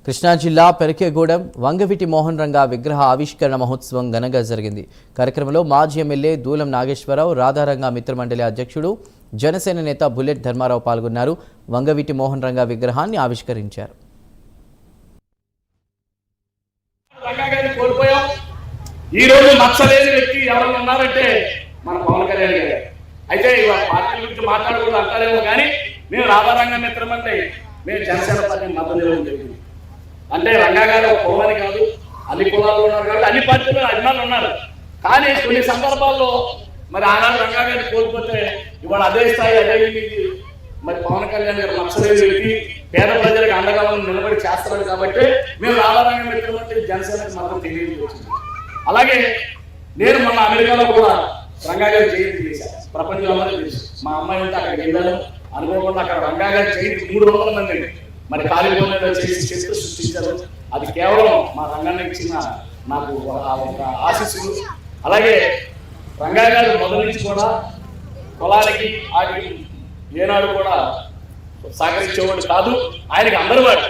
కృష్ణా జిల్లా పెరకేగూడెం వంగవీటి మోహన్ రంగా విగ్రహ ఆవిష్కరణ మహోత్సవం ఘనంగా జరిగింది. కార్యక్రమంలో మాజీ ఎమ్మెల్యే దూలం నాగేశ్వరరావు, రాధారంగా మిత్రమండలి అధ్యక్షుడు జనసేన నేత బుల్లెట్ ధర్మారావు పాల్గొన్నారు. వంగవీటి మోహన్ రంగా విగ్రహాన్ని ఆవిష్కరించారు. ఈ రోజు నచ్చలేని వ్యక్తి ఎవరైనా ఉన్నారంటే మన పవన్ కళ్యాణ్ గారు. అయితే పార్టీ గురించి మాట్లాడకూడదు అంటారేమో కానీ మేము రాధారంగ మిత్రమండలి మేము జనసేన పార్టీ మద్దతు ఇవ్వడం జరిగింది. అంటే రంగా గారు ఒక కులాన్ని కాదు, అన్ని కులాలు ఉన్నారు కాబట్టి అన్ని పార్టీలు అభిమానులు ఉన్నారు. కానీ కొన్ని సందర్భాల్లో మరి ఆనాడు రంగా గారిని కోల్పోతే ఇవాళ అదే స్థాయి అదే మరి పవన్ కళ్యాణ్ గారు నచ్చలేని వ్యక్తి పేద ప్రజలకు అండగా నిలబడి చేస్తున్నారు కాబట్టి మేము రాధారంగ మిత్రమండలి జనసేనకి మద్దతు తెలియజేస్తుంది. అలాగే నేను మొన్న అమెరికాలో కూడా రంగా గారి జయంతి చేశాను. ప్రపంచంలో తెలుసు. మా అమ్మాయి ఉంటే అక్కడికి వెళ్ళాను. అనుకోకుండా అక్కడ రంగా గారి జయంతి 300 మంది మరి కాలిపోయిన చేసి చరిత్ర సృష్టించారు. అది కేవలం మా రంగాన్ని ఇచ్చిన నాకు ఒక ఆశీస్సులు. అలాగే రంగా గారు మొదటి నుంచి కూడా కులానికి ఆడికి ఏనాడు కూడా సహకరించేవాడు కాదు. ఆయనకి అందరూ వాడు.